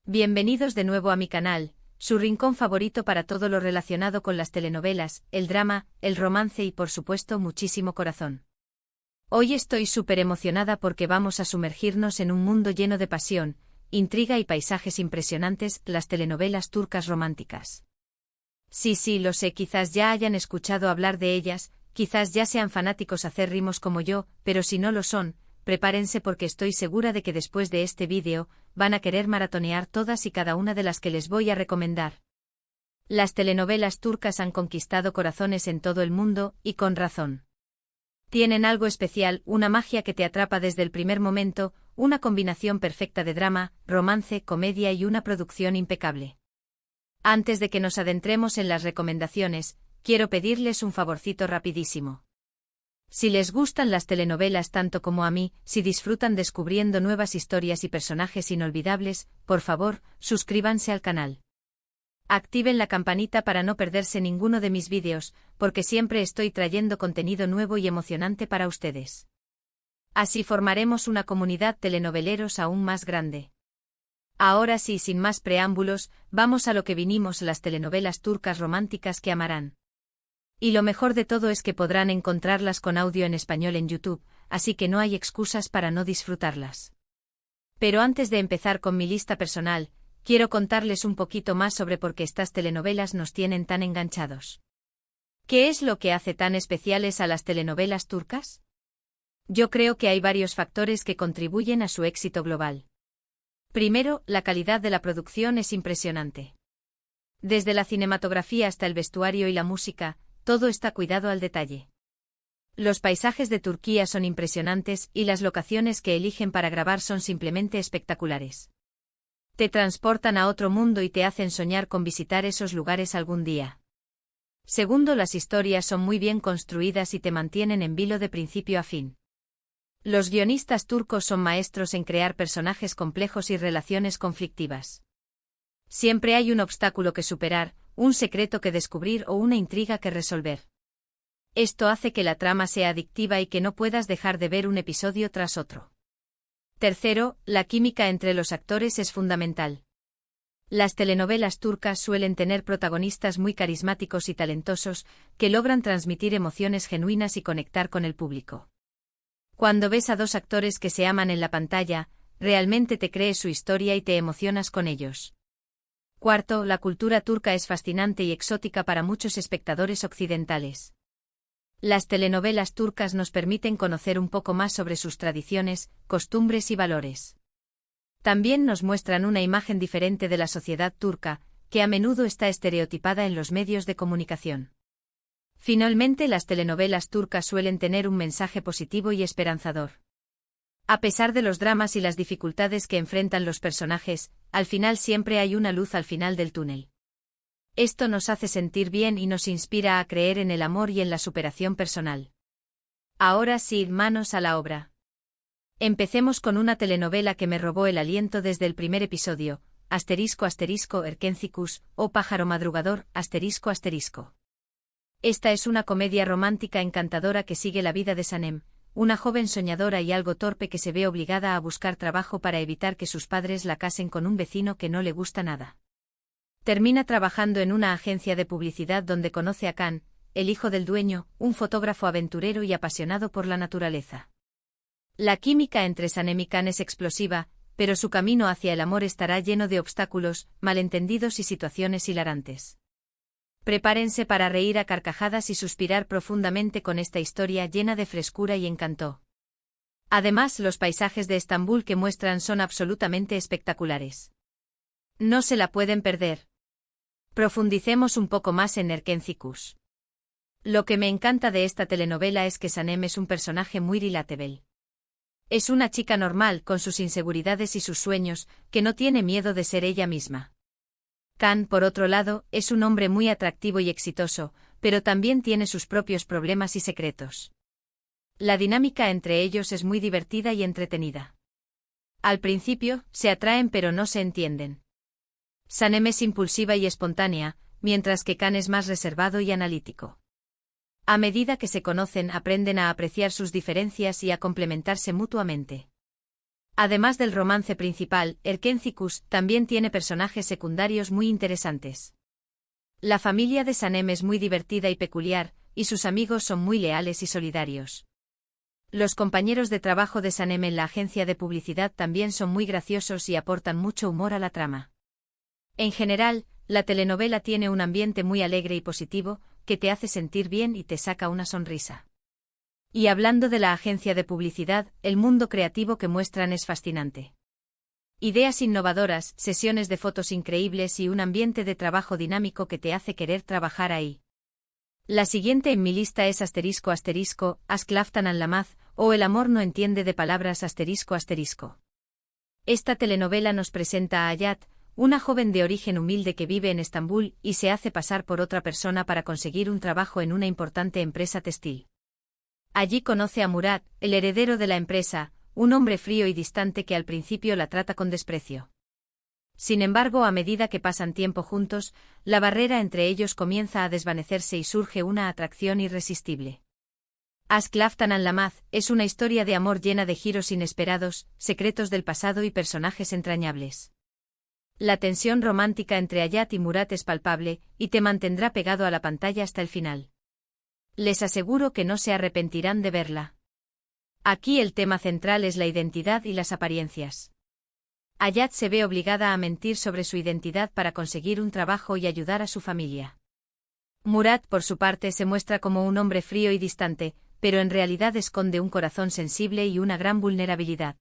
Bienvenidos de nuevo a mi canal, su rincón favorito para todo lo relacionado con las telenovelas, el drama, el romance y por supuesto muchísimo corazón. Hoy estoy súper emocionada porque vamos a sumergirnos en un mundo lleno de pasión, intriga y paisajes impresionantes, las telenovelas turcas románticas. Sí, lo sé, quizás ya hayan escuchado hablar de ellas, quizás ya sean fanáticos acérrimos como yo, pero si no lo son, prepárense porque estoy segura de que después de este vídeo, van a querer maratonear todas y cada una de las que les voy a recomendar. Las telenovelas turcas han conquistado corazones en todo el mundo, y con razón. Tienen algo especial, una magia que te atrapa desde el primer momento, una combinación perfecta de drama, romance, comedia y una producción impecable. Antes de que nos adentremos en las recomendaciones, quiero pedirles un favorcito rapidísimo. Si les gustan las telenovelas tanto como a mí, si disfrutan descubriendo nuevas historias y personajes inolvidables, por favor, suscríbanse al canal. Activen la campanita para no perderse ninguno de mis vídeos, porque siempre estoy trayendo contenido nuevo y emocionante para ustedes. Así formaremos una comunidad telenoveleros aún más grande. Ahora sí, sin más preámbulos, vamos a lo que vinimos, las telenovelas turcas románticas que amarán. Y lo mejor de todo es que podrán encontrarlas con audio en español en YouTube, así que no hay excusas para no disfrutarlas. Pero antes de empezar con mi lista personal, quiero contarles un poquito más sobre por qué estas telenovelas nos tienen tan enganchados. ¿Qué es lo que hace tan especiales a las telenovelas turcas? Yo creo que hay varios factores que contribuyen a su éxito global. Primero, la calidad de la producción es impresionante. Desde la cinematografía hasta el vestuario y la música, todo está cuidado al detalle. Los paisajes de Turquía son impresionantes y las locaciones que eligen para grabar son simplemente espectaculares. Te transportan a otro mundo y te hacen soñar con visitar esos lugares algún día. Segundo, las historias son muy bien construidas y te mantienen en vilo de principio a fin. Los guionistas turcos son maestros en crear personajes complejos y relaciones conflictivas. Siempre hay un obstáculo que superar, un secreto que descubrir o una intriga que resolver. Esto hace que la trama sea adictiva y que no puedas dejar de ver un episodio tras otro. Tercero, la química entre los actores es fundamental. Las telenovelas turcas suelen tener protagonistas muy carismáticos y talentosos, que logran transmitir emociones genuinas y conectar con el público. Cuando ves a dos actores que se aman en la pantalla, realmente te crees su historia y te emocionas con ellos. Cuarto, la cultura turca es fascinante y exótica para muchos espectadores occidentales. Las telenovelas turcas nos permiten conocer un poco más sobre sus tradiciones, costumbres y valores. También nos muestran una imagen diferente de la sociedad turca, que a menudo está estereotipada en los medios de comunicación. Finalmente, las telenovelas turcas suelen tener un mensaje positivo y esperanzador. A pesar de los dramas y las dificultades que enfrentan los personajes, al final siempre hay una luz al final del túnel. Esto nos hace sentir bien y nos inspira a creer en el amor y en la superación personal. Ahora sí, manos a la obra. Empecemos con una telenovela que me robó el aliento desde el primer episodio, Erkencikus, o Pájaro Madrugador, ***. Esta es una comedia romántica encantadora que sigue la vida de Sanem, una joven soñadora y algo torpe que se ve obligada a buscar trabajo para evitar que sus padres la casen con un vecino que no le gusta nada. Termina trabajando en una agencia de publicidad donde conoce a Can, el hijo del dueño, un fotógrafo aventurero y apasionado por la naturaleza. La química entre Sanem y Can es explosiva, pero su camino hacia el amor estará lleno de obstáculos, malentendidos y situaciones hilarantes. Prepárense para reír a carcajadas y suspirar profundamente con esta historia llena de frescura y encanto. Además, los paisajes de Estambul que muestran son absolutamente espectaculares. No se la pueden perder. Profundicemos un poco más en Erkencikus. Lo que me encanta de esta telenovela es que Sanem es un personaje muy relatable. Es una chica normal con sus inseguridades y sus sueños, que no tiene miedo de ser ella misma. Can, por otro lado, es un hombre muy atractivo y exitoso, pero también tiene sus propios problemas y secretos. La dinámica entre ellos es muy divertida y entretenida. Al principio, se atraen pero no se entienden. Sanem es impulsiva y espontánea, mientras que Can es más reservado y analítico. A medida que se conocen, aprenden a apreciar sus diferencias y a complementarse mutuamente. Además del romance principal, Erkencikus también tiene personajes secundarios muy interesantes. La familia de Sanem es muy divertida y peculiar, y sus amigos son muy leales y solidarios. Los compañeros de trabajo de Sanem en la agencia de publicidad también son muy graciosos y aportan mucho humor a la trama. En general, la telenovela tiene un ambiente muy alegre y positivo, que te hace sentir bien y te saca una sonrisa. Y hablando de la agencia de publicidad, el mundo creativo que muestran es fascinante. Ideas innovadoras, sesiones de fotos increíbles y un ambiente de trabajo dinámico que te hace querer trabajar ahí. La siguiente en mi lista es Asklaftan an Lamaz, o El amor no entiende de palabras ***. Esta telenovela nos presenta a Hayat, una joven de origen humilde que vive en Estambul y se hace pasar por otra persona para conseguir un trabajo en una importante empresa textil. Allí conoce a Murat, el heredero de la empresa, un hombre frío y distante que al principio la trata con desprecio. Sin embargo, a medida que pasan tiempo juntos, la barrera entre ellos comienza a desvanecerse y surge una atracción irresistible. Asklaftan an Lamaz es una historia de amor llena de giros inesperados, secretos del pasado y personajes entrañables. La tensión romántica entre Hayat y Murat es palpable, y te mantendrá pegado a la pantalla hasta el final. Les aseguro que no se arrepentirán de verla. Aquí el tema central es la identidad y las apariencias. Hayat se ve obligada a mentir sobre su identidad para conseguir un trabajo y ayudar a su familia. Murat, por su parte, se muestra como un hombre frío y distante, pero en realidad esconde un corazón sensible y una gran vulnerabilidad.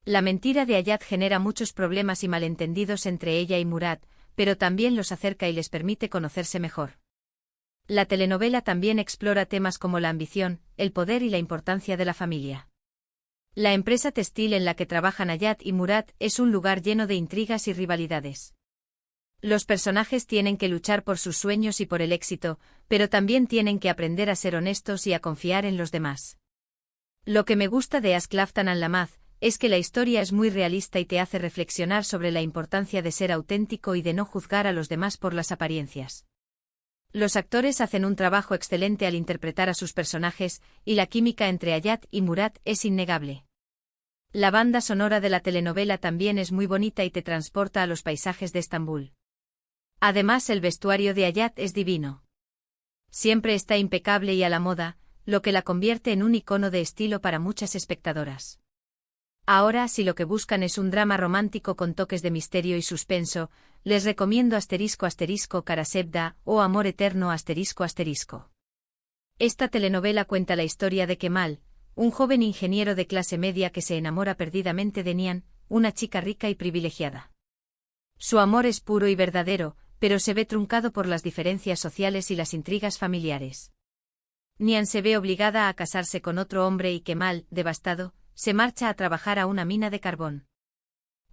La mentira de Hayat genera muchos problemas y malentendidos entre ella y Murat, pero también los acerca y les permite conocerse mejor. La telenovela también explora temas como la ambición, el poder y la importancia de la familia. La empresa textil en la que trabajan Hayat y Murat es un lugar lleno de intrigas y rivalidades. Los personajes tienen que luchar por sus sueños y por el éxito, pero también tienen que aprender a ser honestos y a confiar en los demás. Lo que me gusta de Asklaftan an Lamaz es que la historia es muy realista y te hace reflexionar sobre la importancia de ser auténtico y de no juzgar a los demás por las apariencias. Los actores hacen un trabajo excelente al interpretar a sus personajes, y la química entre Hayat y Murat es innegable. La banda sonora de la telenovela también es muy bonita y te transporta a los paisajes de Estambul. Además, el vestuario de Hayat es divino. Siempre está impecable y a la moda, lo que la convierte en un icono de estilo para muchas espectadoras. Ahora, si lo que buscan es un drama romántico con toques de misterio y suspenso, les recomiendo ***Karasevda o Amor Eterno ***. Esta telenovela cuenta la historia de Kemal, un joven ingeniero de clase media que se enamora perdidamente de Nihan, una chica rica y privilegiada. Su amor es puro y verdadero, pero se ve truncado por las diferencias sociales y las intrigas familiares. Nihan se ve obligada a casarse con otro hombre y Kemal, devastado, se marcha a trabajar a una mina de carbón.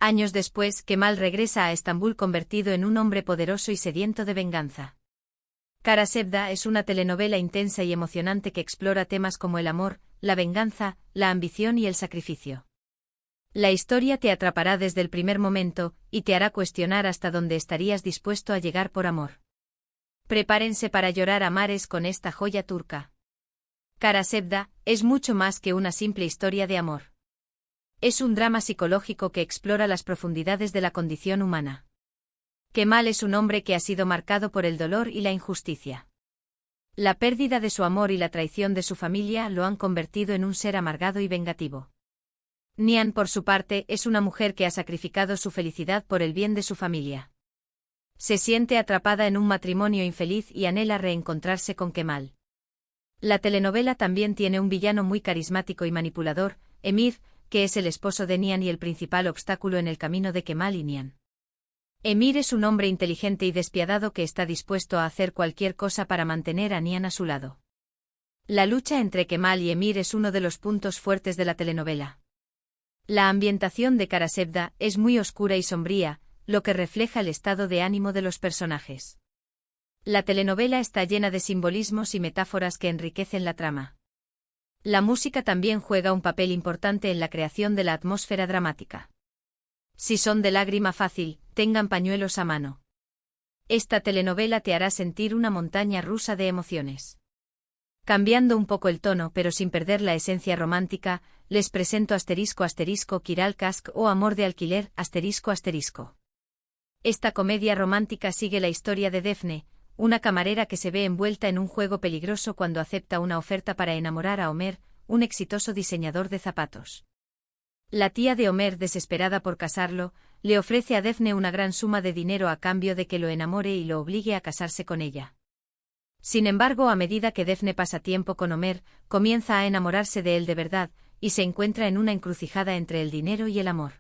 Años después, Kemal regresa a Estambul convertido en un hombre poderoso y sediento de venganza. Karasevda es una telenovela intensa y emocionante que explora temas como el amor, la venganza, la ambición y el sacrificio. La historia te atrapará desde el primer momento, y te hará cuestionar hasta dónde estarías dispuesto a llegar por amor. Prepárense para llorar a mares con esta joya turca. Karasevda es mucho más que una simple historia de amor. Es un drama psicológico que explora las profundidades de la condición humana. Kemal es un hombre que ha sido marcado por el dolor y la injusticia. La pérdida de su amor y la traición de su familia lo han convertido en un ser amargado y vengativo. Nihan, por su parte, es una mujer que ha sacrificado su felicidad por el bien de su familia. Se siente atrapada en un matrimonio infeliz y anhela reencontrarse con Kemal. La telenovela también tiene un villano muy carismático y manipulador, Emir, que es el esposo de Nihan y el principal obstáculo en el camino de Kemal y Nihan. Emir es un hombre inteligente y despiadado que está dispuesto a hacer cualquier cosa para mantener a Nihan a su lado. La lucha entre Kemal y Emir es uno de los puntos fuertes de la telenovela. La ambientación de Karasevda es muy oscura y sombría, lo que refleja el estado de ánimo de los personajes. La telenovela está llena de simbolismos y metáforas que enriquecen la trama. La música también juega un papel importante en la creación de la atmósfera dramática. Si son de lágrima fácil, tengan pañuelos a mano. Esta telenovela te hará sentir una montaña rusa de emociones. Cambiando un poco el tono pero sin perder la esencia romántica, les presento Kiral Kask o Amor de alquiler ***. Esta comedia romántica sigue la historia de Daphne, una camarera que se ve envuelta en un juego peligroso cuando acepta una oferta para enamorar a Homer, un exitoso diseñador de zapatos. La tía de Homer, desesperada por casarlo, le ofrece a Daphne una gran suma de dinero a cambio de que lo enamore y lo obligue a casarse con ella. Sin embargo, a medida que Daphne pasa tiempo con Homer, comienza a enamorarse de él de verdad, y se encuentra en una encrucijada entre el dinero y el amor.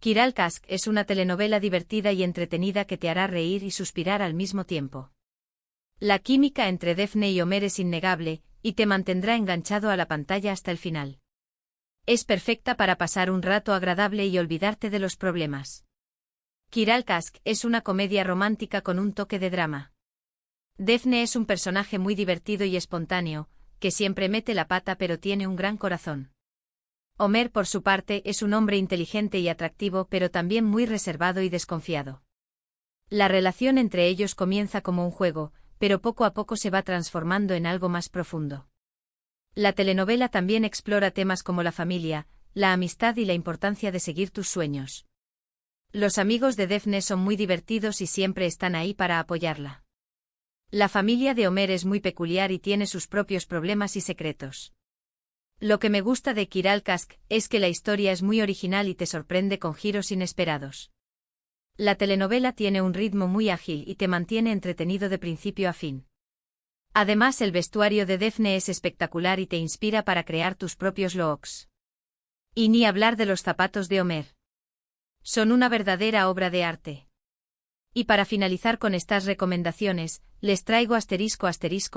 Kiral Kask es una telenovela divertida y entretenida que te hará reír y suspirar al mismo tiempo. La química entre Daphne y Homer es innegable, y te mantendrá enganchado a la pantalla hasta el final. Es perfecta para pasar un rato agradable y olvidarte de los problemas. Kiral Kask es una comedia romántica con un toque de drama. Daphne es un personaje muy divertido y espontáneo, que siempre mete la pata pero tiene un gran corazón. Homer, por su parte, es un hombre inteligente y atractivo pero también muy reservado y desconfiado. La relación entre ellos comienza como un juego, pero poco a poco se va transformando en algo más profundo. La telenovela también explora temas como la familia, la amistad y la importancia de seguir tus sueños. Los amigos de Daphne son muy divertidos y siempre están ahí para apoyarla. La familia de Homer es muy peculiar y tiene sus propios problemas y secretos. Lo que me gusta de Kiral Kask es que la historia es muy original y te sorprende con giros inesperados. La telenovela tiene un ritmo muy ágil y te mantiene entretenido de principio a fin. Además, el vestuario de Daphne es espectacular y te inspira para crear tus propios looks. Y ni hablar de los zapatos de Homer. Son una verdadera obra de arte. Y para finalizar con estas recomendaciones, les traigo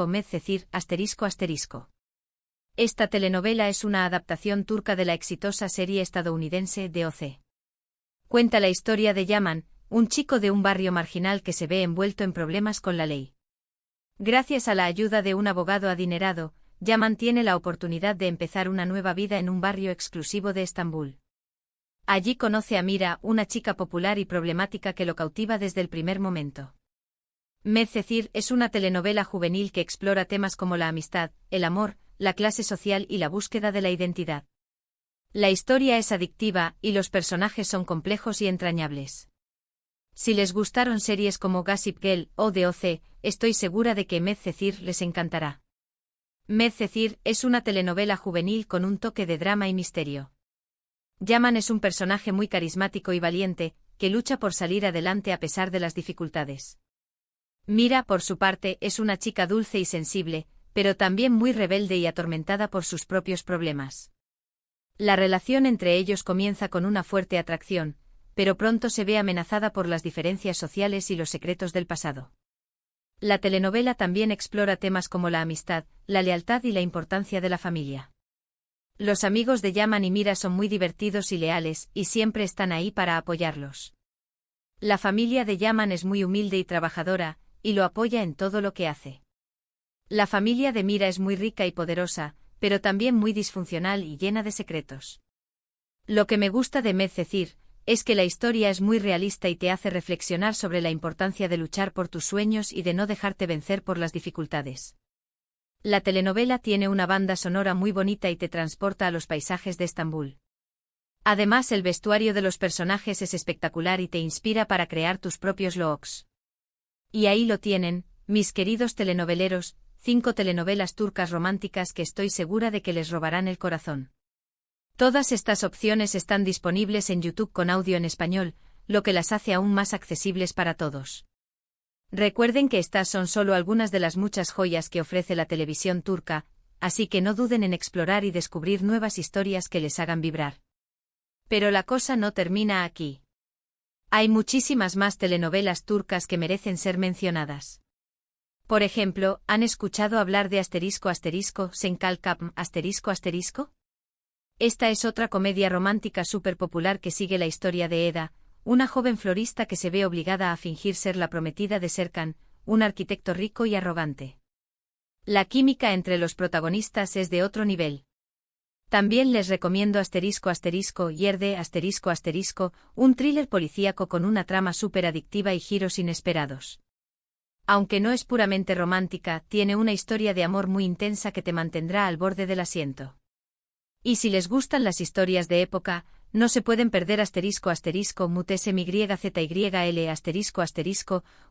Medcezir ***. Esta telenovela es una adaptación turca de la exitosa serie estadounidense DOC. Cuenta la historia de Yaman, un chico de un barrio marginal que se ve envuelto en problemas con la ley. Gracias a la ayuda de un abogado adinerado, Yaman tiene la oportunidad de empezar una nueva vida en un barrio exclusivo de Estambul. Allí conoce a Mira, una chica popular y problemática que lo cautiva desde el primer momento. Medcezir es una telenovela juvenil que explora temas como la amistad, el amor, la clase social y la búsqueda de la identidad. La historia es adictiva y los personajes son complejos y entrañables. Si les gustaron series como Gossip Girl o DOC, estoy segura de que Medcezir les encantará. Medcezir es una telenovela juvenil con un toque de drama y misterio. Yaman es un personaje muy carismático y valiente, que lucha por salir adelante a pesar de las dificultades. Mira, por su parte, es una chica dulce y sensible, pero también muy rebelde y atormentada por sus propios problemas. La relación entre ellos comienza con una fuerte atracción, pero pronto se ve amenazada por las diferencias sociales y los secretos del pasado. La telenovela también explora temas como la amistad, la lealtad y la importancia de la familia. Los amigos de Yaman y Mira son muy divertidos y leales, y siempre están ahí para apoyarlos. La familia de Yaman es muy humilde y trabajadora, y lo apoya en todo lo que hace. La familia de Mira es muy rica y poderosa, pero también muy disfuncional y llena de secretos. Lo que me gusta de Medcezir es que la historia es muy realista y te hace reflexionar sobre la importancia de luchar por tus sueños y de no dejarte vencer por las dificultades. La telenovela tiene una banda sonora muy bonita y te transporta a los paisajes de Estambul. Además, el vestuario de los personajes es espectacular y te inspira para crear tus propios looks. Y ahí lo tienen, mis queridos telenoveleros, 5 telenovelas turcas románticas que estoy segura de que les robarán el corazón. Todas estas opciones están disponibles en YouTube con audio en español, lo que las hace aún más accesibles para todos. Recuerden que estas son solo algunas de las muchas joyas que ofrece la televisión turca, así que no duden en explorar y descubrir nuevas historias que les hagan vibrar. Pero la cosa no termina aquí. Hay muchísimas más telenovelas turcas que merecen ser mencionadas. Por ejemplo, ¿han escuchado hablar de Senkal Kapm ***? Esta es otra comedia romántica súper popular que sigue la historia de Eda, una joven florista que se ve obligada a fingir ser la prometida de Serkan, un arquitecto rico y arrogante. La química entre los protagonistas es de otro nivel. También les recomiendo Yerde un thriller policíaco con una trama súper adictiva y giros inesperados. Aunque no es puramente romántica, tiene una historia de amor muy intensa que te mantendrá al borde del asiento. Y si les gustan las historias de época, no se pueden perder *MUTESMYZYL*,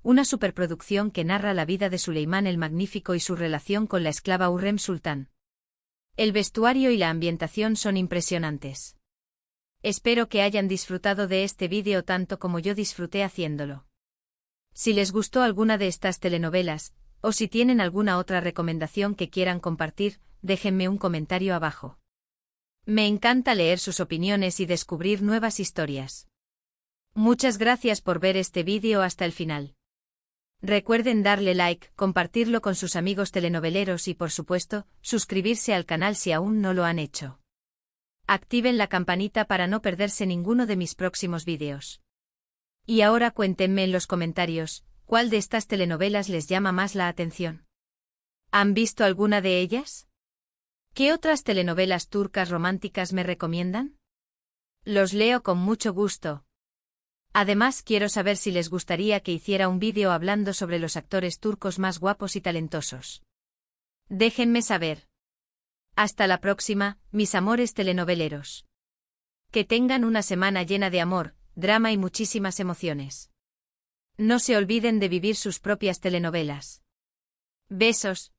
una superproducción que narra la vida de Suleimán el Magnífico y su relación con la esclava Hurrem Sultán. El vestuario y la ambientación son impresionantes. Espero que hayan disfrutado de este vídeo tanto como yo disfruté haciéndolo. Si les gustó alguna de estas telenovelas, o si tienen alguna otra recomendación que quieran compartir, déjenme un comentario abajo. Me encanta leer sus opiniones y descubrir nuevas historias. Muchas gracias por ver este vídeo hasta el final. Recuerden darle like, compartirlo con sus amigos telenoveleros y por supuesto, suscribirse al canal si aún no lo han hecho. Activen la campanita para no perderse ninguno de mis próximos vídeos. Y ahora cuéntenme en los comentarios, ¿cuál de estas telenovelas les llama más la atención? ¿Han visto alguna de ellas? ¿Qué otras telenovelas turcas románticas me recomiendan? Los leo con mucho gusto. Además quiero saber si les gustaría que hiciera un vídeo hablando sobre los actores turcos más guapos y talentosos. Déjenme saber. Hasta la próxima, mis amores telenoveleros. Que tengan una semana llena de amor, drama y muchísimas emociones. No se olviden de vivir sus propias telenovelas. Besos.